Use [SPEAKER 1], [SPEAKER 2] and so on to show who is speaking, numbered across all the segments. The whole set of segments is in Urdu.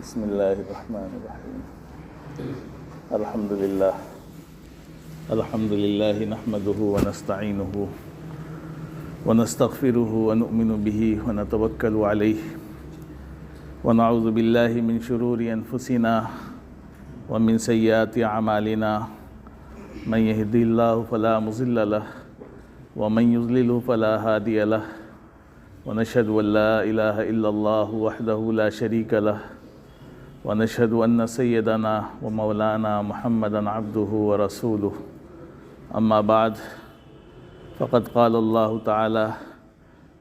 [SPEAKER 1] بسم الله الرحمن الرحيم. الحمد لله نحمده ونستعينه ونستغفره ونؤمن به ونتوكل عليه ونعوذ بالله من شرور أنفسنا ومن سيئات أعمالنا من يهدي الله فلا مضل له ومن يضلل فلا هادي له ونشهد أن لا إله إلا الله وحده لا شريك له ونشهد أن سيدنا ومولانا محمدا عبده ورسوله أما بعد فقد قال الله تعالى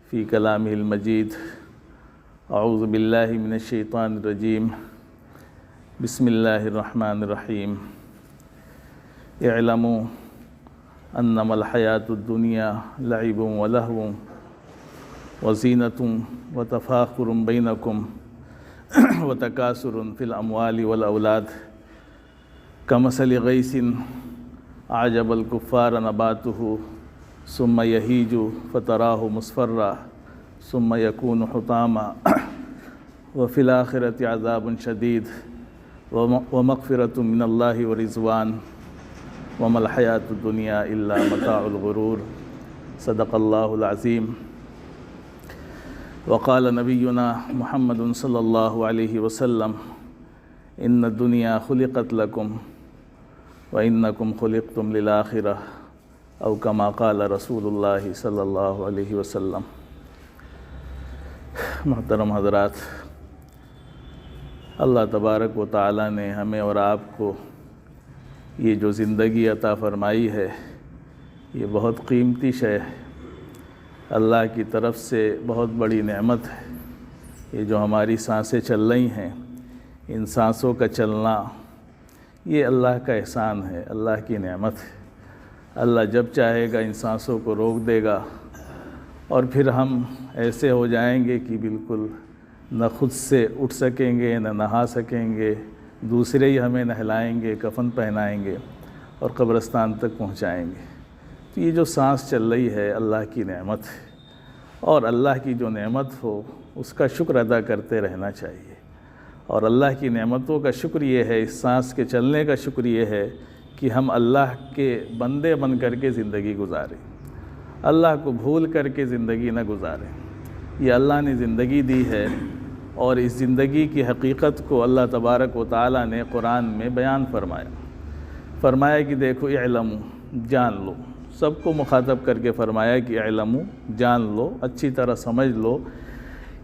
[SPEAKER 1] في كلامه المجيد أعوذ بالله من الشيطان الرجيم بسم الله الرحمن الرحيم اعلموا أنما الحياة الدنيا لعب ولهو وزينة وتفاخر بينكم وتكاثر في الأموال والأولاد كمثل غيث أعجب الكفار نباته ثم يهيج فتراه مصفرا ثم يكون حطاما وفي الآخرة عذاب شديد ومغفرة من الله ورضوان وما الحياة الدنيا إلا متاع الغرور صدق الله العظيم. وقال نبينا محمد صلى الله عليه وسلم إن الدنيا خلقت لكم وإنكم خلقتم للآخرة أو كما قال رسول الله صلی اللہ علیہ وسلم. محترم حضرات، اللہ تبارک و تعالی نے ہمیں اور آپ کو یہ جو زندگی عطا فرمائی ہے یہ بہت قیمتی شے ہے، اللہ کی طرف سے بہت بڑی نعمت ہے. یہ جو ہماری سانسیں چل رہی ہیں، ان سانسوں کا چلنا یہ اللہ کا احسان ہے، اللہ کی نعمت ہے. اللہ جب چاہے گا ان سانسوں کو روک دے گا اور پھر ہم ایسے ہو جائیں گے کہ بالکل نہ خود سے اٹھ سکیں گے، نہ نہا سکیں گے، دوسرے ہی ہمیں نہلائیں گے، کفن پہنائیں گے اور قبرستان تک پہنچائیں گے. تو یہ جو سانس چل رہی ہے اللہ کی نعمت ہے، اور اللہ کی جو نعمت ہو اس کا شکر ادا کرتے رہنا چاہیے. اور اللہ کی نعمتوں کا شکر یہ ہے، اس سانس کے چلنے کا شکر یہ ہے کہ ہم اللہ کے بندے بن کر کے زندگی گزاریں، اللہ کو بھول کر کے زندگی نہ گزاریں. یہ اللہ نے زندگی دی ہے اور اس زندگی کی حقیقت کو اللہ تبارک و تعالی نے قرآن میں بیان فرمایا کہ دیکھو اعلموا، جان لو. سب کو مخاطب کر کے فرمایا کہ اعلموا، جان لو، اچھی طرح سمجھ لو.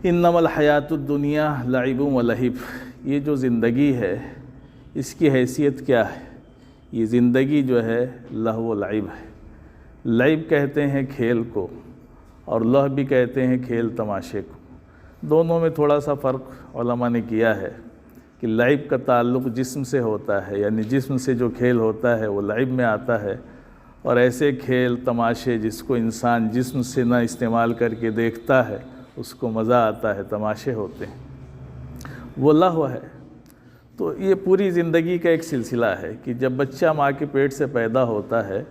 [SPEAKER 1] انما الحیات الدنیا لعب و لہو، یہ جو زندگی ہے اس کی حیثیت کیا ہے؟ یہ زندگی جو ہے لہو و لعب ہے. لعب کہتے ہیں کھیل کو، اور لہو بھی کہتے ہیں کھیل تماشے کو. دونوں میں تھوڑا سا فرق علماء نے کیا ہے کہ لعب کا تعلق جسم سے ہوتا ہے، یعنی جسم سے جو کھیل ہوتا ہے وہ لعب میں آتا ہے، اور ایسے کھیل تماشے جس کو انسان جسم سے نہ استعمال کر کے دیکھتا ہے اس کو مزہ آتا ہے، تماشے ہوتے ہیں، وہ لہو ہے. تو یہ پوری زندگی کا ایک سلسلہ ہے کہ جب بچہ ماں کے پیٹ سے پیدا ہوتا ہے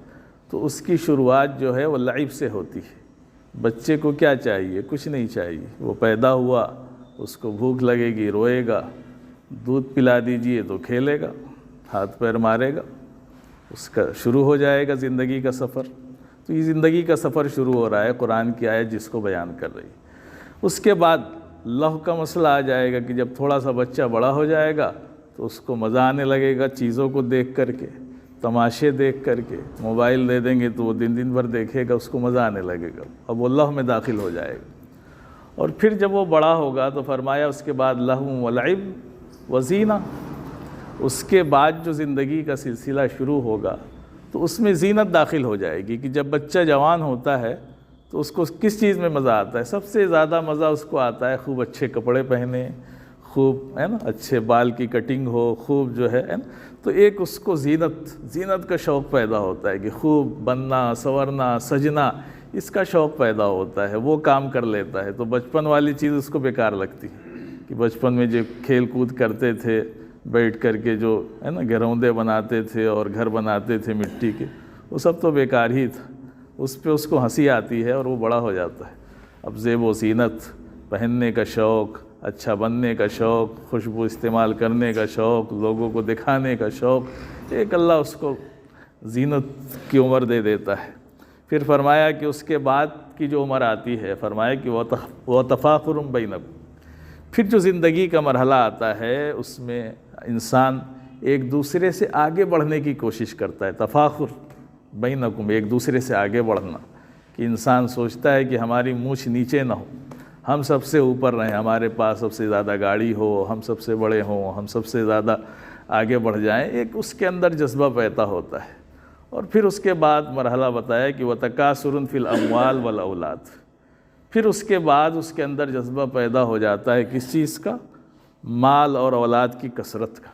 [SPEAKER 1] تو اس کی شروعات جو ہے وہ لعب سے ہوتی ہے. بچے کو کیا چاہیے؟ کچھ نہیں چاہیے. وہ پیدا ہوا، اس کو بھوک لگے گی، روئے گا، دودھ پلا دیجئے تو کھیلے گا، ہاتھ پیر مارے گا، اس کا شروع ہو جائے گا زندگی کا سفر. تو یہ زندگی کا سفر شروع ہو رہا ہے، قرآن کی آیت جس کو بیان کر رہی ہے. اس کے بعد لہو کا مسئلہ آ جائے گا کہ جب تھوڑا سا بچہ بڑا ہو جائے گا تو اس کو مزہ آنے لگے گا چیزوں کو دیکھ کر کے، تماشے دیکھ کر کے. موبائل دے دیں گے تو وہ دن بھر دیکھے گا، اس کو مزہ آنے لگے گا، اب وہ لہو میں داخل ہو جائے گا. اور پھر جب وہ بڑا ہوگا تو فرمایا اس کے بعد لہو و لعب و زینہ. اس کے بعد جو زندگی کا سلسلہ شروع ہوگا تو اس میں زینت داخل ہو جائے گی کہ جب بچہ جوان ہوتا ہے تو اس کو کس چیز میں مزہ آتا ہے؟ سب سے زیادہ مزہ اس کو آتا ہے خوب اچھے کپڑے پہنے، خوب ہے نا اچھے بال کی کٹنگ ہو، خوب جو ہے نا. تو ایک اس کو زینت کا شوق پیدا ہوتا ہے کہ خوب بننا، سنورنا، سجنا، اس کا شوق پیدا ہوتا ہے، وہ کام کر لیتا ہے. تو بچپن والی چیز اس کو بیکار لگتی ہے کہ بچپن میں جو کھیل کود کرتے تھے، بیٹھ کر کے جو ہے نا گھروندے بناتے تھے اور گھر بناتے تھے مٹی کے، وہ سب تو بیکار ہی تھا. اس پہ اس کو ہنسی آتی ہے اور وہ بڑا ہو جاتا ہے. اب زیب و زینت، پہننے کا شوق، اچھا بننے کا شوق، خوشبو استعمال کرنے کا شوق، لوگوں کو دکھانے کا شوق، ایک اللہ اس کو زینت کی عمر دے دیتا ہے۔ پھر فرمایا کہ اس کے بعد کی جو عمر آتی ہے، فرمایا کہ وہ تفاخر بینکم، پھر جو زندگی کا مرحلہ آتا ہے اس میں انسان ایک دوسرے سے آگے بڑھنے کی کوشش کرتا ہے۔ تفاخر بینکم، ایک دوسرے سے آگے بڑھنا، کہ انسان سوچتا ہے کہ ہماری مونچھ نیچے نہ ہو، ہم سب سے اوپر رہیں، ہمارے پاس سب سے زیادہ گاڑی ہو، ہم سب سے بڑے ہوں، ہم سب سے زیادہ آگے بڑھ جائیں، ایک اس کے اندر جذبہ پیدا ہوتا ہے۔ اور پھر اس کے بعد مرحلہ بتایا کہ وَتَكَاثُرٌ فِي الْأَمْوَالِ وَالْأَوْلَادِ، پھر اس کے بعد اس کے اندر جذبہ پیدا ہو جاتا ہے کس چیز کا؟ مال اور اولاد کی کثرت کا،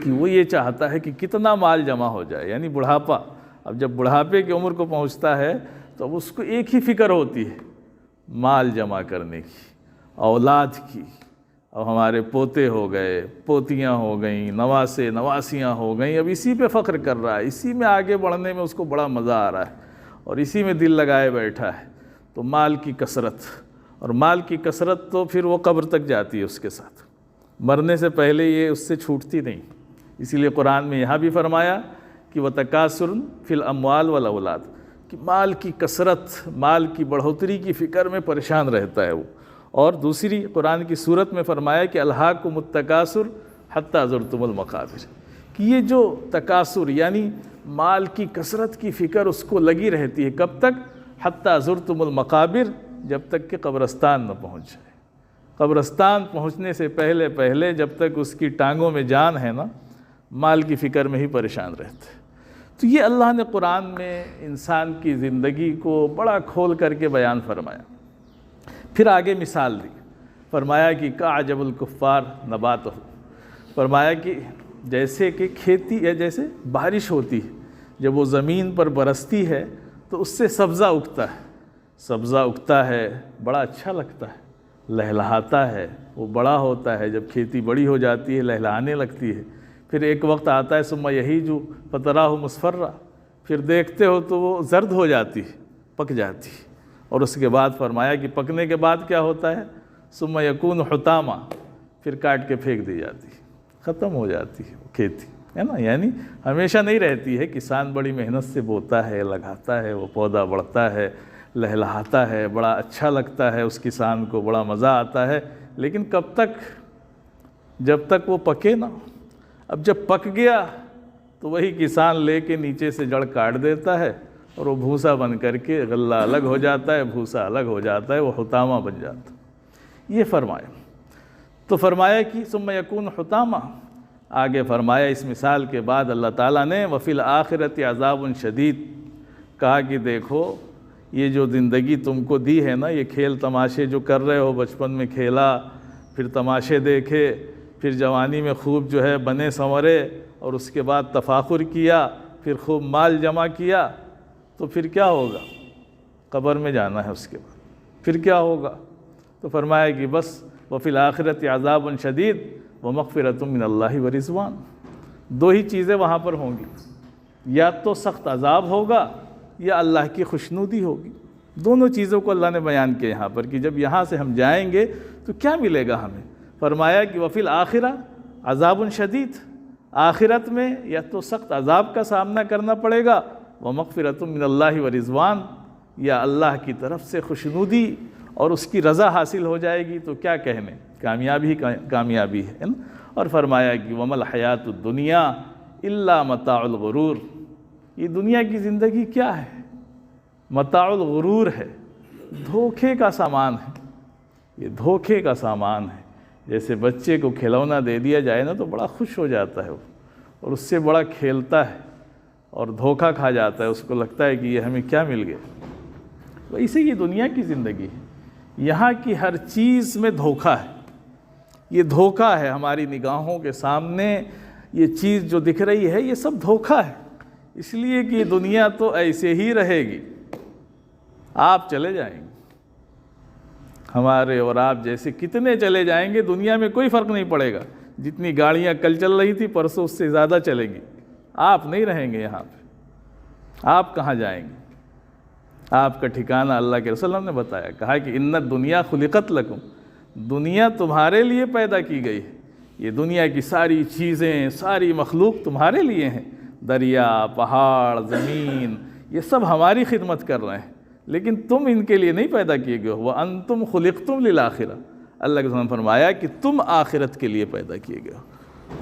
[SPEAKER 1] کہ وہ یہ چاہتا ہے کہ کتنا مال جمع ہو جائے، یعنی بڑھاپا۔ اب جب بڑھاپے کی عمر کو پہنچتا ہے تو اب اس کو ایک ہی فکر ہوتی ہے، مال جمع کرنے کی، اولاد کی۔ اب ہمارے پوتے ہو گئے، پوتیاں ہو گئیں، نواسے نواسیاں ہو گئیں، اب اسی پہ فخر کر رہا ہے، اسی میں آگے بڑھنے میں اس کو بڑا مزہ آ رہا ہے اور اسی میں دل لگائے بیٹھا ہے۔ تو مال کی کثرت، اور مال کی کثرت تو پھر وہ قبر تک جاتی ہے اس کے ساتھ، مرنے سے پہلے یہ اس سے چھوٹتی نہیں۔ اسی لیے قرآن میں یہاں بھی فرمایا کہ وَتَكَاثُرٌ فِي الْأَمْوَالِ وَالْأَوْلَادِ، کہ مال کی کثرت، مال کی بڑھوتری کی فکر میں پریشان رہتا ہے وہ۔ اور دوسری قرآن کی صورت میں فرمایا کہ أَلْهَاكُمُ التَّكَاثُرُ حَتَّى زُرْتُمُ الْمَقَابِرَ، کہ یہ جو تکاثر یعنی مال کی کثرت کی فکر اس کو لگی رہتی ہے، کب تک؟ حَتَّى زُرْتُمُ الْمَقَابِرَ، جب تک کہ قبرستان نہ پہنچ جائے۔ قبرستان پہنچنے سے پہلے جب تک اس کی ٹانگوں میں جان ہے نا، مال کی فکر میں ہی پریشان رہتے۔ تو یہ اللہ نے قرآن میں انسان کی زندگی کو بڑا کھول کر کے بیان فرمایا۔ پھر آگے مثال دی، فرمایا کہ کَعْجَبُ الْكُفَّارِ نَبَاتُهُ، فرمایا کہ جیسے کہ کھیتی ہے، جیسے بارش ہوتی ہے، جب وہ زمین پر برستی ہے تو اس سے سبزہ اگتا ہے، سبزہ اگتا ہے، بڑا اچھا لگتا ہے، لہلہاتا ہے، وہ بڑا ہوتا ہے، جب کھیتی بڑی ہو جاتی ہے لہلہانے لگتی ہے۔ پھر ایک وقت آتا ہے ثم یہیج فتراہ مصفرا، پھر دیکھتے ہو تو وہ زرد ہو جاتی ہے، پک جاتی ہے۔ اور اس کے بعد فرمایا کہ پکنے کے بعد کیا ہوتا ہے؟ ثم یکون حطاما، پھر کاٹ کے پھینک دی جاتی ہے، ختم ہو جاتی ہے کھیتی، ہے نا؟ یعنی ہمیشہ نہیں رہتی ہے، کسان بڑی محنت سے بوتا ہے، لگاتا ہے، وہ پودا بڑھتا ہے، لہلہاتا ہے، بڑا اچھا لگتا ہے، اس کسان کو بڑا مزہ آتا ہے، لیکن کب تک؟ جب تک وہ پکے نا۔ اب جب پک گیا تو وہی کسان لے کے نیچے سے جڑ کاٹ دیتا ہے اور وہ بھوسا بن کر کے غلہ الگ ہو جاتا ہے، بھوسا الگ ہو جاتا ہے، وہ حطامہ بن جاتا ہے۔ یہ فرمایا۔ تو فرمایا کہ ثم یکون حطامہ، آگے فرمایا اس مثال کے بعد اللہ تعالیٰ نے وفی الآخرۃ عذاب شدید، کہا کہ دیکھو یہ جو زندگی تم کو دی ہے نا، یہ کھیل تماشے جو کر رہے ہو، بچپن میں کھیلا، پھر تماشے دیکھے، پھر جوانی میں خوب جو ہے بنے سنورے، اور اس کے بعد تفاخر کیا، پھر خوب مال جمع کیا، تو پھر کیا ہوگا؟ قبر میں جانا ہے اس کے بعد، پھر کیا ہوگا؟ تو فرمایا کہ بس وفی الآخرۃ عذاب شدید ومغفرۃ من اللہ ورضوان، دو ہی چیزیں وہاں پر ہوں گی، یا تو سخت عذاب ہوگا یا اللہ کی خوشنودی ہوگی۔ دونوں چیزوں کو اللہ نے بیان کیا یہاں پر، کہ جب یہاں سے ہم جائیں گے تو کیا ملے گا ہمیں۔ فرمایا کہ وفی الآخرہ عذاب شدید، آخرت میں یا تو سخت عذاب کا سامنا کرنا پڑے گا، ومغفرۃ من اللہ ورضوان، یا اللہ کی طرف سے خوشنودی اور اس کی رضا حاصل ہو جائے گی، تو کیا کہنے، کامیابی کامیابی ہے نا۔ اور فرمایا کہ وما الحیات الدنیا الا متاع الغرور، یہ دنیا کی زندگی کیا ہے؟ متاع الغرور ہے، دھوکے کا سامان ہے، یہ دھوکے کا سامان ہے۔ جیسے بچے کو کھلونا دے دیا جائے نا تو بڑا خوش ہو جاتا ہے وہ، اور اس سے بڑا کھیلتا ہے، اور دھوکہ کھا جاتا ہے، اس کو لگتا ہے کہ یہ ہمیں کیا مل گیا۔ ویسے یہ دنیا کی زندگی ہے، یہاں کی ہر چیز میں دھوکہ ہے، یہ دھوکہ ہے ہماری نگاہوں کے سامنے، یہ چیز جو دکھ رہی ہے یہ سب دھوکہ ہے، اس لیے کہ یہ دنیا تو ایسے ہی رہے گی، آپ چلے جائیں گے، ہمارے اور آپ جیسے کتنے چلے جائیں گے، دنیا میں کوئی فرق نہیں پڑے گا، جتنی گاڑیاں کل چل رہی تھی پرسوں اس سے زیادہ چلیں گی، آپ نہیں رہیں گے یہاں پہ، آپ کہاں جائیں گے؟ آپ کا ٹھکانہ اللہ کے رسول نے بتایا، کہا کہ ان الدنیا خلقت لکم، دنیا تمہارے لیے پیدا کی گئی ہے، یہ دنیا کی ساری چیزیں، ساری مخلوق تمہارے لیے ہیں، دریا، پہاڑ، زمین، یہ سب ہماری خدمت کر رہے ہیں، لیکن تم ان کے لیے نہیں پیدا کیے گئے ہو۔ وَأَنْتُمْ خُلِقْتُمْ لِلْآخِرَةِ، اللہ کے رسول نے فرمایا کہ تم آخرت کے لیے پیدا کیے گئے ہو،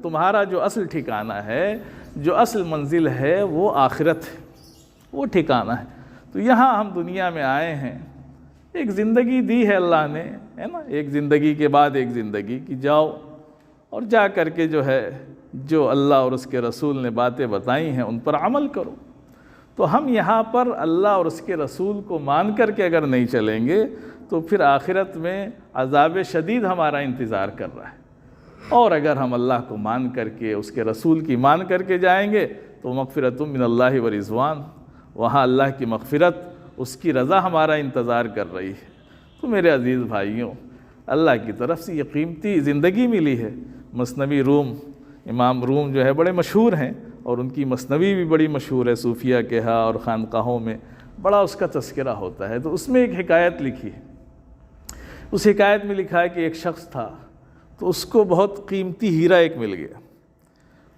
[SPEAKER 1] تمہارا جو اصل ٹھکانہ ہے، جو اصل منزل ہے وہ آخرت ہے، وہ ٹھکانہ ہے۔ تو یہاں ہم دنیا میں آئے ہیں، ایک زندگی دی ہے اللہ نے، ہے نا، ایک زندگی کے بعد ایک زندگی کہ جاؤ اور جا کر کے جو ہے جو اللہ اور اس کے رسول نے باتیں بتائی ہیں ان پر عمل کرو۔ تو ہم یہاں پر اللہ اور اس کے رسول کو مان کر کے اگر نہیں چلیں گے تو پھر آخرت میں عذاب شدید ہمارا انتظار کر رہا ہے، اور اگر ہم اللہ کو مان کر کے اس کے رسول کی مان کر کے جائیں گے تو مغفرۃ من اللہ و رضوان، وہاں اللہ کی مغفرت، اس کی رضا ہمارا انتظار کر رہی ہے۔ تو میرے عزیز بھائیوں، اللہ کی طرف سے یہ قیمتی زندگی ملی ہے۔ مثنوی روم، امام روم جو ہے بڑے مشہور ہیں، اور ان کی مثنوی بھی بڑی مشہور ہے، صوفیہ کے ہاں اور خانقاہوں میں بڑا اس کا تذکرہ ہوتا ہے۔ تو اس میں ایک حکایت لکھی ہے، اس حکایت میں لکھا ہے کہ ایک شخص تھا، تو اس کو بہت قیمتی ہیرا ایک مل گیا۔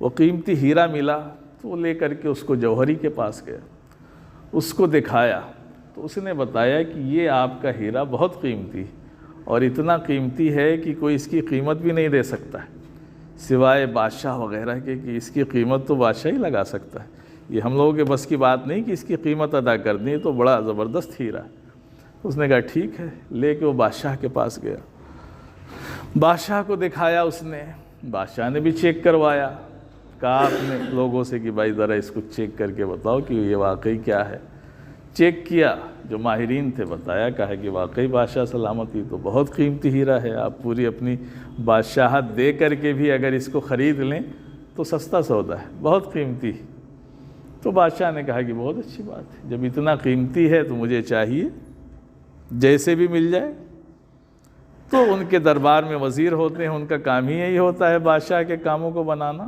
[SPEAKER 1] وہ قیمتی ہیرا ملا تو وہ لے کر کے اس کو جوہری کے پاس گیا، اس کو دکھایا، تو اس نے بتایا کہ یہ آپ کا ہیرا بہت قیمتی اور اتنا قیمتی ہے کہ کوئی اس کی قیمت بھی نہیں دے سکتا ہے، سوائے بادشاہ وغیرہ کے، کہ اس کی قیمت تو بادشاہ ہی لگا سکتا ہے، یہ ہم لوگوں کے بس کی بات نہیں کہ اس کی قیمت ادا کرنی ہے، تو بڑا زبردست ہیرا ہے۔ اس نے کہا ٹھیک ہے، لے کے وہ بادشاہ کے پاس گیا، بادشاہ کو دکھایا اس نے، بادشاہ نے بھی چیک کروایا، کہا اپنے لوگوں سے کہ بھائی ذرا اس کو چیک کر کے بتاؤ کہ یہ واقعی کیا ہے۔ چیک کیا، جو ماہرین تھے بتایا، کہا کہ واقعی بادشاہ سلامتی تو بہت قیمتی ہیرا ہے، آپ پوری اپنی بادشاہت دے کر کے بھی اگر اس کو خرید لیں تو سستا سودا ہے، بہت قیمتی۔ تو بادشاہ نے کہا کہ بہت اچھی بات ہے، جب اتنا قیمتی ہے تو مجھے چاہیے جیسے بھی مل جائے۔ تو ان کے دربار میں وزیر ہوتے ہیں، ان کا کام ہی یہی ہوتا ہے بادشاہ کے کاموں کو بنانا۔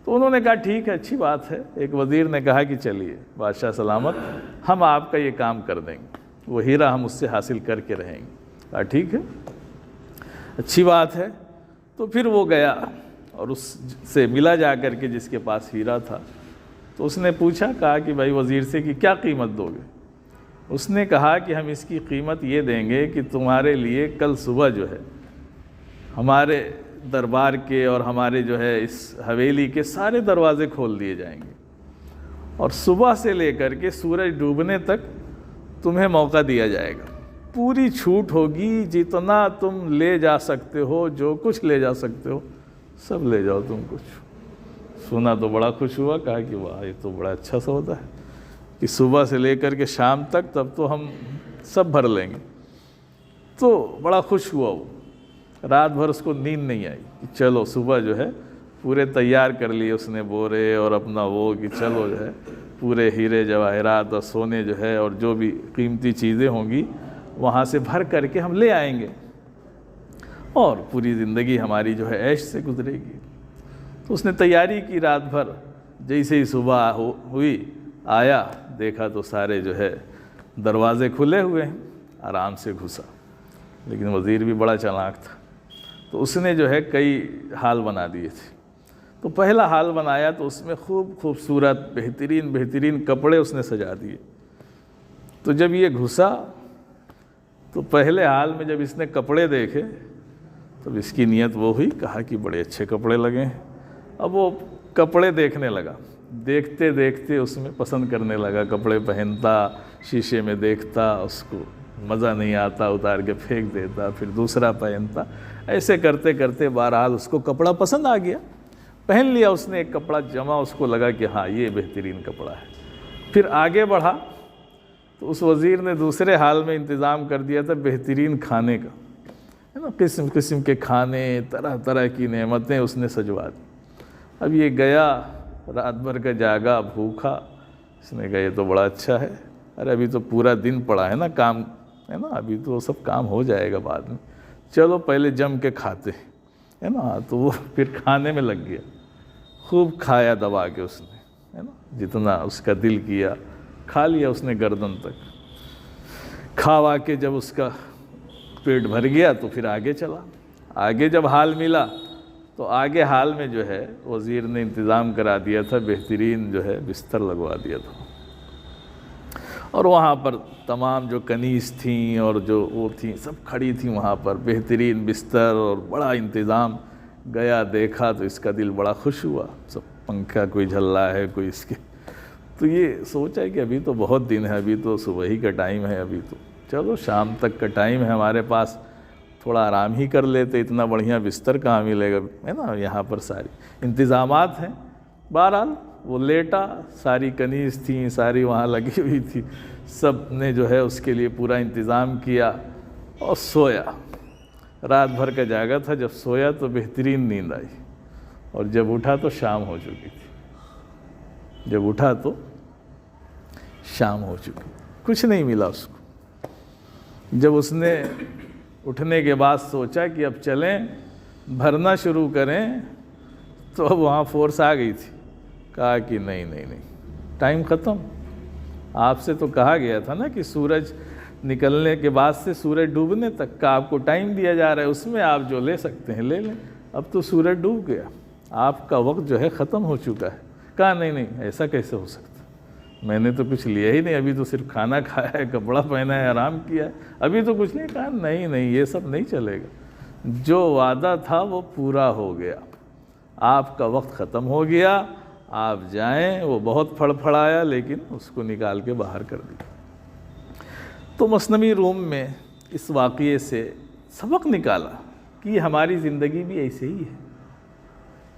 [SPEAKER 1] تو انہوں نے کہا ٹھیک ہے، اچھی بات ہے۔ ایک وزیر نے کہا کہ چلیے بادشاہ سلامت، ہم آپ کا یہ کام کر دیں گے، وہ ہیرا ہم اس سے حاصل کر کے رہیں گے۔ کہا ٹھیک ہے، اچھی بات ہے۔ تو پھر وہ گیا اور اس سے ملا جا کر کے جس کے پاس ہیرا تھا، تو اس نے پوچھا، کہا کہ بھائی وزیر سے کہ کیا قیمت دو گے؟ اس نے کہا کہ ہم اس کی قیمت یہ دیں گے کہ تمہارے لیے کل صبح جو ہے ہمارے دربار کے اور ہمارے جو ہے اس حویلی کے سارے دروازے کھول دیے جائیں گے، اور صبح سے لے کر کے سورج ڈوبنے تک تمہیں موقع دیا جائے گا، پوری چھوٹ ہوگی، جتنا تم لے جا سکتے ہو، جو کچھ لے جا سکتے ہو سب لے جاؤ تم کچھ۔ سنا تو بڑا خوش ہوا، کہا کہ واہ یہ تو بڑا اچھا سودا ہے کہ صبح سے لے کر کے شام تک تب تو ہم سب بھر لیں گے۔ تو بڑا خوش ہوا وہ، رات بھر اس کو نیند نہیں آئی کہ چلو صبح جو ہے پورے تیار کر لیے اس نے بورے اور اپنا وہ، کہ چلو جو ہے پورے ہیرے جواہرات اور سونے جو ہے اور جو بھی قیمتی چیزیں ہوں گی وہاں سے بھر کر کے ہم لے آئیں گے، اور پوری زندگی ہماری جو ہے عیش سے گزرے گی۔ تو اس نے تیاری کی رات بھر، جیسے ہی صبح ہوئی آیا، دیکھا تو سارے جو ہے دروازے کھلے ہوئے ہیں، آرام سے گھسا۔ لیکن وزیر بھی بڑا چالاک تھا، تو اس نے جو ہے کئی حال بنا دیے تھے۔ تو پہلا حال بنایا تو اس میں خوبصورت بہترین کپڑے اس نے سجا دیے۔ تو جب یہ گھسا تو پہلے حال میں جب اس نے کپڑے دیکھے تو اس کی نیت وہ ہوئی، کہا کہ بڑے اچھے کپڑے لگے ہیں۔ اب وہ کپڑے دیکھنے لگا، دیکھتے دیکھتے اس میں پسند کرنے لگا، کپڑے پہنتا، شیشے میں دیکھتا، اس کو مزہ نہیں آتا اتار کے پھینک دیتا، پھر دوسرا پہنتا، ایسے کرتے کرتے بہرحال اس کو کپڑا پسند آ گیا، پہن لیا اس نے ایک کپڑا جمع، اس کو لگا کہ ہاں یہ بہترین کپڑا ہے۔ پھر آگے بڑھا تو اس وزیر نے دوسرے حال میں انتظام کر دیا تھا بہترین کھانے کا، ہے نا، قسم قسم کے کھانے، طرح طرح کی نعمتیں اس نے سجوا دی۔ اب یہ گیا، رات بھر کا جاگا، بھوکا، اس نے کہا یہ تو بڑا اچھا ہے، ارے ابھی تو پورا دن پڑا ہے نا، کام ہے نا، ابھی تو سب کام ہو جائے گا بعد میں، چلو پہلے جم کے کھاتے ہیں، ہے نا۔ تو وہ پھر کھانے میں لگ گیا، خوب کھایا دبا کے اس نے، ہے نا، جتنا اس کا دل کیا کھا لیا اس نے، گردن تک کھاوا کے جب اس کا پیٹ بھر گیا تو پھر آگے چلا. آگے جب حال ملا تو آگے حال میں جو ہے وزیر نے انتظام کرا دیا تھا، بہترین جو ہے بستر لگوا دیا تھا، اور وہاں پر تمام جو کنیز تھیں اور جو وہ تھیں سب کھڑی تھیں وہاں پر، بہترین بستر اور بڑا انتظام. گیا دیکھا تو اس کا دل بڑا خوش ہوا، سب پنکھا کوئی جھل رہا ہے کوئی اس کے. تو یہ سوچا کہ ابھی تو بہت دن ہے، ابھی تو صبح ہی کا ٹائم ہے، ابھی تو چلو شام تک کا ٹائم ہے ہمارے پاس، تھوڑا آرام ہی کر لیتے، اتنا بڑھیا بستر کہاں ملے گا، ہے نا، یہاں پر ساری انتظامات ہیں. بہرحال وہ لیٹا، ساری کنیز تھیں ساری وہاں لگی ہوئی تھی، سب نے جو ہے اس کے لیے پورا انتظام کیا اور سویا. رات بھر کا جاگا تھا، جب سویا تو بہترین نیند آئی، اور جب اٹھا تو شام ہو چکی تھی. جب اٹھا تو شام ہو چکی، کچھ نہیں ملا اس کو. جب اس نے اٹھنے کے بعد سوچا کہ اب چلیں بھرنا شروع کریں، تو اب وہاں فورس آ گئی تھی. کہا کہ نہیں ٹائم ختم. آپ سے تو کہا گیا تھا نا کہ سورج نکلنے کے بعد سے سورج ڈوبنے تک کا آپ کو ٹائم دیا جا رہا ہے، اس میں آپ جو لے سکتے ہیں لے لیں. اب تو سورج ڈوب گیا، آپ کا وقت جو ہے ختم ہو چکا ہے. کہا نہیں ایسا کیسے ہو سکتا، میں نے تو کچھ لیا ہی نہیں، ابھی تو صرف کھانا کھایا ہے، کپڑا پہنا ہے، آرام کیا ہے، ابھی تو کچھ نہیں. کہا نہیں یہ سب نہیں چلے گا، جو وعدہ تھا وہ پورا ہو گیا، آپ کا وقت ختم ہو گیا، آپ جائیں. وہ بہت پھڑپھڑایا لیکن اس کو نکال کے باہر کر دیا. تو مثنوی روم میں اس واقعے سے سبق نکالا کہ یہ ہماری زندگی بھی ایسے ہی ہے،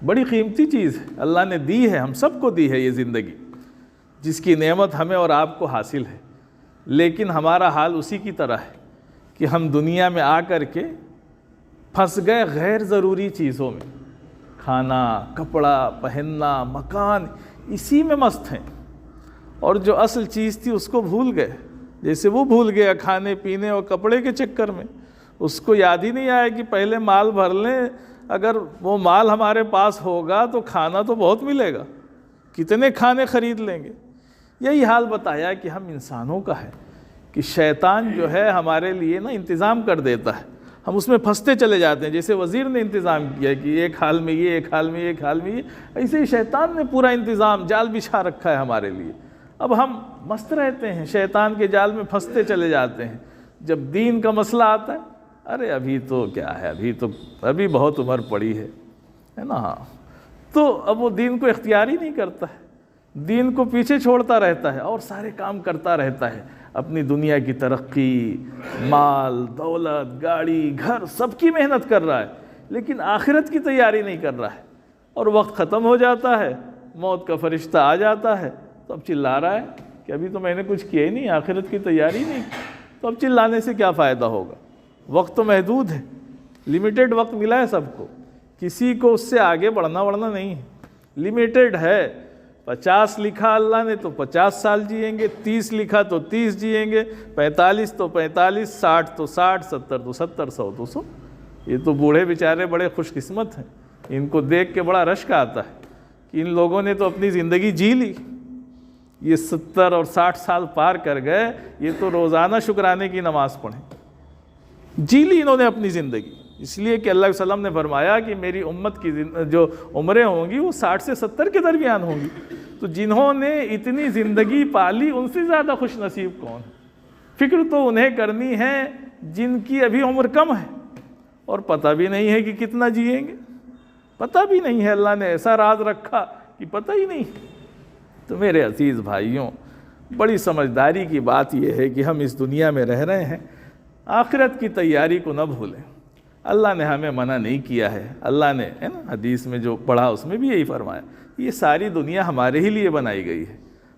[SPEAKER 1] بڑی قیمتی چیز ہے، اللہ نے دی ہے، ہم سب کو دی ہے یہ زندگی، جس کی نعمت ہمیں اور آپ کو حاصل ہے. لیکن ہمارا حال اسی کی طرح ہے کہ ہم دنیا میں آ کر کے پھنس گئے غیر ضروری چیزوں میں، کھانا، کپڑا پہننا، مکان، اسی میں مست ہیں، اور جو اصل چیز تھی اس کو بھول گئے. جیسے وہ بھول گیا کھانے پینے اور کپڑے کے چکر میں، اس کو یاد ہی نہیں آیا کہ پہلے مال بھر لیں، اگر وہ مال ہمارے پاس ہوگا تو کھانا تو بہت ملے گا، کتنے کھانے خرید لیں گے. یہی حال بتایا کہ ہم انسانوں کا ہے کہ شیطان جو ہے ہمارے لیے نا انتظام کر دیتا ہے، ہم اس میں پھنستے چلے جاتے ہیں. جیسے وزیر نے انتظام کیا کہ ایک حال میں یہ، ایک حال میں یہ، ایک حال میں یہ، ایسے ہی شیطان نے پورا انتظام جال بچھا رکھا ہے ہمارے لیے. اب ہم مست رہتے ہیں، شیطان کے جال میں پھنستے چلے جاتے ہیں. جب دین کا مسئلہ آتا ہے، ارے ابھی تو کیا ہے، ابھی بہت عمر پڑی ہے نا، تو اب وہ دین کو اختیار ہی نہیں کرتا ہے، دین کو پیچھے چھوڑتا رہتا ہے اور سارے کام کرتا رہتا ہے. اپنی دنیا کی ترقی، مال دولت، گاڑی گھر، سب کی محنت کر رہا ہے، لیکن آخرت کی تیاری نہیں کر رہا ہے. اور وقت ختم ہو جاتا ہے، موت کا فرشتہ آ جاتا ہے تو اب چلا رہا ہے کہ ابھی تو میں نے کچھ کیا ہی نہیں، آخرت کی تیاری نہیں. تو اب چلانے سے کیا فائدہ ہوگا، وقت تو محدود ہے، لیمیٹڈ وقت ملا ہے سب کو، کسی کو اس سے آگے بڑھنا نہیں ہے، لیمیٹڈ ہے. 50 لکھا اللہ نے تو 50 سال جئیں گے، 30 لکھا تو 30 جئیں گے، 45 تو 45، 60 تو 60، 70 تو 70، 100 تو 100. یہ تو بوڑھے بیچارے بڑے خوش قسمت ہیں، ان کو دیکھ کے بڑا رشک آتا ہے کہ ان لوگوں نے تو اپنی زندگی جی لی. یہ 70 اور 60 سال پار کر گئے، یہ تو روزانہ شکرانے کی نماز پڑھیں، جی لی انہوں نے اپنی زندگی. اس لیے کہ اللہ علیہ وسلم نے فرمایا کہ میری امت کی جو عمریں ہوں گی وہ 60 سے 70 کے درمیان ہوں گی. تو جنہوں نے اتنی زندگی پالی ان سے زیادہ خوش نصیب کون ہے. فکر تو انہیں کرنی ہے جن کی ابھی عمر کم ہے اور پتہ بھی نہیں ہے کہ کتنا جئیں گے، پتہ بھی نہیں ہے، اللہ نے ایسا راز رکھا کہ پتہ ہی نہیں. تو میرے عزیز بھائیوں، بڑی سمجھداری کی بات یہ ہے کہ ہم اس دنیا میں رہ رہے ہیں، آخرت کی تیاری کو نہ بھولیں. اللہ نے ہمیں منع نہیں کیا ہے، اللہ نے ہے نا حدیث میں جو پڑھا اس میں بھی یہی فرمایا، یہ ساری دنیا ہمارے ہی لیے بنائی گئی ہے،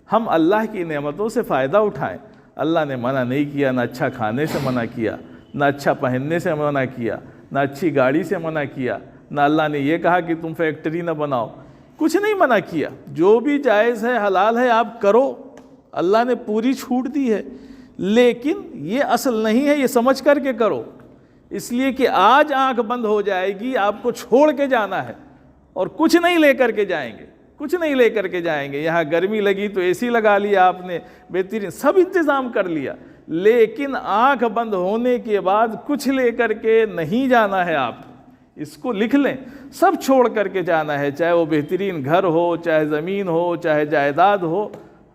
[SPEAKER 1] ہم اللہ کی نعمتوں سے فائدہ اٹھائیں. اللہ نے منع نہیں کیا، نہ اچھا کھانے سے منع کیا، نہ اچھا پہننے سے منع کیا، نہ اچھی گاڑی سے منع کیا، نہ اللہ نے یہ کہا کہ تم فیکٹری نہ بناؤ، کچھ نہیں منع کیا. جو بھی جائز ہے حلال ہے آپ کرو، اللہ نے پوری چھوٹ دی ہے. لیکن یہ اصل نہیں ہے، یہ سمجھ کر کے کرو، اس لیے کہ آج آنکھ بند ہو جائے گی، آپ کو چھوڑ کے جانا ہے اور کچھ نہیں لے کر کے جائیں گے، کچھ نہیں لے کر کے جائیں گے. یہاں گرمی لگی تو اے سی لگا لیا آپ نے، بہترین سب انتظام کر لیا، لیکن آنکھ بند ہونے کے بعد کچھ لے کر کے نہیں جانا ہے آپ، اس کو لکھ لیں، سب چھوڑ کر کے جانا ہے، چاہے وہ بہترین گھر ہو، چاہے زمین ہو، چاہے جائیداد ہو۔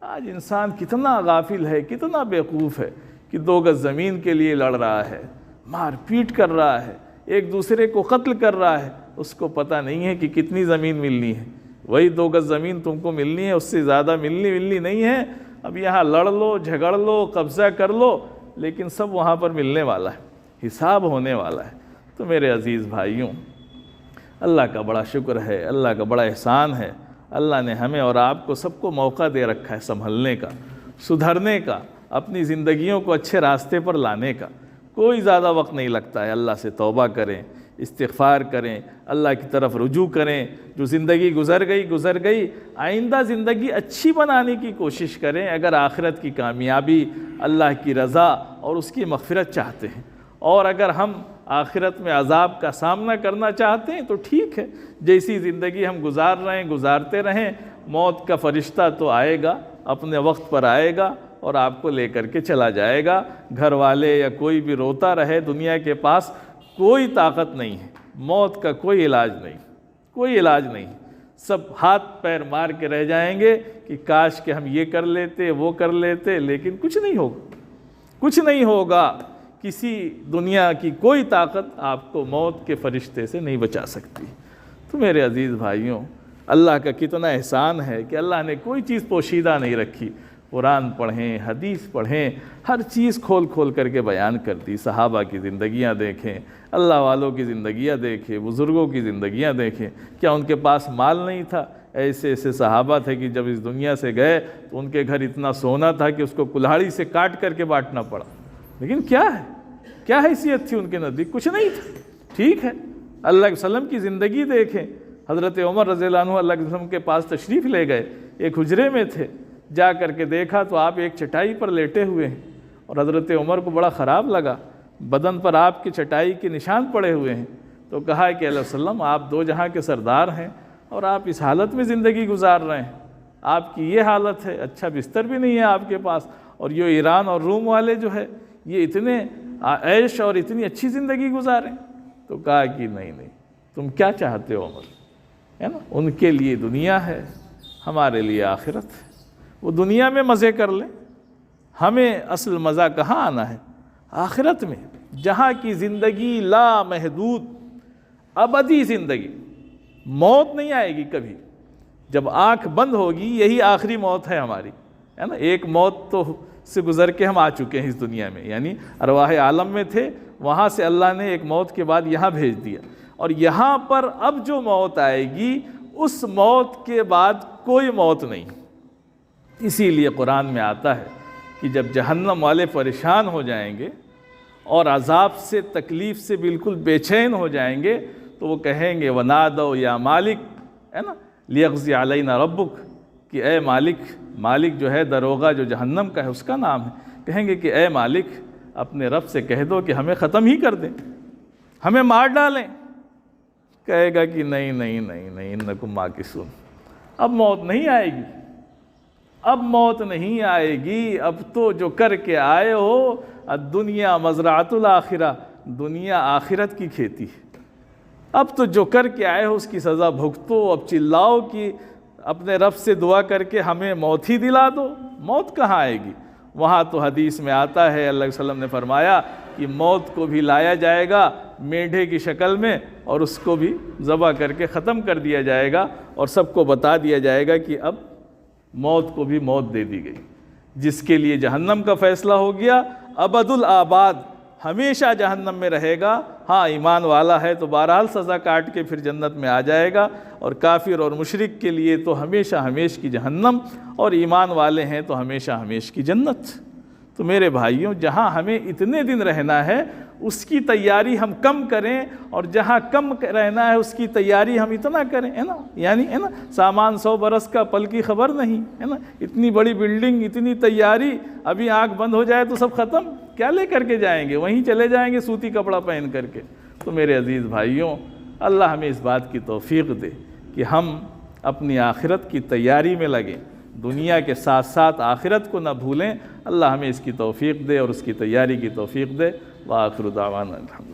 [SPEAKER 1] آج انسان کتنا غافل ہے، کتنا بیوقوف ہے کہ 2 گز زمین کے لیے لڑ رہا ہے، مار پیٹ کر رہا ہے، ایک دوسرے کو قتل کر رہا ہے، اس کو پتہ نہیں ہے کہ کتنی زمین ملنی ہے۔ وہی 2 گز زمین تم کو ملنی ہے، اس سے زیادہ ملنی نہیں ہے۔ اب یہاں لڑ لو، جھگڑ لو، قبضہ کر لو، لیکن سب وہاں پر ملنے والا ہے، حساب ہونے والا ہے۔ تو میرے عزیز بھائیوں، اللہ کا بڑا شکر ہے، اللہ کا بڑا احسان ہے، اللہ نے ہمیں اور آپ کو سب کو موقع دے رکھا ہے سنبھلنے کا، سدھرنے کا، اپنی زندگیوں کو اچھے راستے پر لانے کا۔ کوئی زیادہ وقت نہیں لگتا ہے، اللہ سے توبہ کریں، استغفار کریں، اللہ کی طرف رجوع کریں۔ جو زندگی گزر گئی، آئندہ زندگی اچھی بنانے کی کوشش کریں اگر آخرت کی کامیابی، اللہ کی رضا اور اس کی مغفرت چاہتے ہیں۔ اور اگر ہم آخرت میں عذاب کا سامنا کرنا چاہتے ہیں تو ٹھیک ہے، جیسی زندگی ہم گزارتے رہیں، موت کا فرشتہ تو آئے گا، اپنے وقت پر آئے گا اور آپ کو لے کر کے چلا جائے گا۔ گھر والے یا کوئی بھی روتا رہے، دنیا کے پاس کوئی طاقت نہیں ہے، موت کا کوئی علاج نہیں، سب ہاتھ پیر مار کے رہ جائیں گے کہ کاش کہ ہم یہ کر لیتے، وہ کر لیتے، لیکن کچھ نہیں ہوگا۔ کسی دنیا کی کوئی طاقت آپ کو موت کے فرشتے سے نہیں بچا سکتی۔ تو میرے عزیز بھائیوں، اللہ کا کتنا احسان ہے کہ اللہ نے کوئی چیز پوشیدہ نہیں رکھی۔ قرآن پڑھیں، حدیث پڑھیں، ہر چیز کھول کر کے بیان کر دی۔ صحابہ کی زندگیاں دیکھیں، اللہ والوں کی زندگیاں دیکھیں، بزرگوں کی زندگیاں دیکھیں۔ کیا ان کے پاس مال نہیں تھا؟ ایسے صحابہ تھے کہ جب اس دنیا سے گئے تو ان کے گھر اتنا سونا تھا کہ اس کو کلہاڑی سے کاٹ کر کے بانٹنا پڑا، لیکن کیا حیثیت تھی ان کے نزدیک؟ کچھ نہیں تھا۔ ٹھیک ہے، اللہ کے وسلم کی زندگی دیکھیں، حضرت عمر رضی اللہ عنہ اللہ کے وسلم کے پاس تشریف لے گئے، ایک حجرے میں تھے، جا کر کے دیکھا تو آپ ایک چٹائی پر لیٹے ہوئے ہیں، اور حضرت عمر کو بڑا خراب لگا، بدن پر آپ کی چٹائی کے نشان پڑے ہوئے ہیں۔ تو کہا کہ علیہ وسلم، آپ 2 جہاں کے سردار ہیں اور آپ اس حالت میں زندگی گزار رہے ہیں، آپ کی یہ حالت ہے، اچھا بستر بھی نہیں ہے آپ کے پاس، اور یہ ایران اور روم والے جو ہے یہ اتنے عیش اور اتنی اچھی زندگی گزاریں۔ تو کہا کہ نہیں، تم کیا چاہتے ہو عمر، ہے نا؟ ان کے لیے دنیا ہے، ہمارے لیے آخرت ہے۔ وہ دنیا میں مزے کر لیں، ہمیں اصل مزہ کہاں آنا ہے؟ آخرت میں، جہاں کی زندگی لا محدود ابدی زندگی، موت نہیں آئے گی کبھی۔ جب آنکھ بند ہوگی یہی آخری موت ہے ہماری، ہے نا؟ ایک موت تو سے گزر کے ہم آ چکے ہیں اس دنیا میں، یعنی ارواح عالم میں تھے، وہاں سے اللہ نے ایک موت کے بعد یہاں بھیج دیا، اور یہاں پر اب جو موت آئے گی اس موت کے بعد کوئی موت نہیں۔ اسی لیے قرآن میں آتا ہے کہ جب جہنم والے پریشان ہو جائیں گے اور عذاب سے، تکلیف سے بالکل بے چین ہو جائیں گے تو وہ کہیں گے وَنَادَوْا یا مالک، ہے نا، لِيَقْضِ عَلَيْنَا رَبُّكَ، کہ اے مالک جو ہے دروغہ جو جہنم کا ہے اس کا نام ہے، کہیں گے کہ اے مالک اپنے رب سے کہہ دو کہ ہمیں ختم ہی کر دیں، ہمیں مار ڈالیں۔ کہے گا کہ نہیں، انکم ماکثون، اب موت نہیں آئے گی، اب تو جو کر کے آئے ہو، الدنیا مزرعۃ الآخرہ، دنیا آخرت کی کھیتی ہے، اب تو جو کر کے آئے ہو اس کی سزا بھگتو، اب چلاؤ کہ اپنے رب سے دعا کر کے ہمیں موت ہی دلا دو۔ موت کہاں آئے گی؟ وہاں تو حدیث میں آتا ہے، اللہ کے وسلم نے فرمایا کہ موت کو بھی لایا جائے گا میڈھے کی شکل میں، اور اس کو بھی ذبح کر کے ختم کر دیا جائے گا، اور سب کو بتا دیا جائے گا کہ اب موت کو بھی موت دے دی گئی۔ جس کے لیے جہنم کا فیصلہ ہو گیا، ابد الآباد، ہمیشہ جہنم میں رہے گا۔ ہاں ایمان والا ہے تو بہرحال سزا کاٹ کے پھر جنت میں آ جائے گا، اور کافر اور مشرک کے لیے تو ہمیشہ ہمیش کی جہنم، اور ایمان والے ہیں تو ہمیشہ ہمیش کی جنت۔ تو میرے بھائیوں، جہاں ہمیں اتنے دن رہنا ہے اس کی تیاری ہم کم کریں، اور جہاں کم رہنا ہے اس کی تیاری ہم اتنا کریں، ہے نا؟ یعنی ہے نا، سامان 100 برس کا پل کی خبر نہیں، ہے نا؟ اتنی بڑی بلڈنگ، اتنی تیاری، ابھی آنکھ بند ہو جائے تو سب ختم، کیا لے کر کے جائیں گے؟ وہیں چلے جائیں گے سوتی کپڑا پہن کر کے۔ تو میرے عزیز بھائیوں، اللہ ہمیں اس بات کی توفیق دے کہ ہم اپنی آخرت کی تیاری میں لگیں، دنیا کے ساتھ ساتھ آخرت کو نہ بھولیں۔ اللہ ہمیں اس کی توفیق دے اور اس کی تیاری کی توفیق دے۔ وآخر دعوانا الحمدللہ۔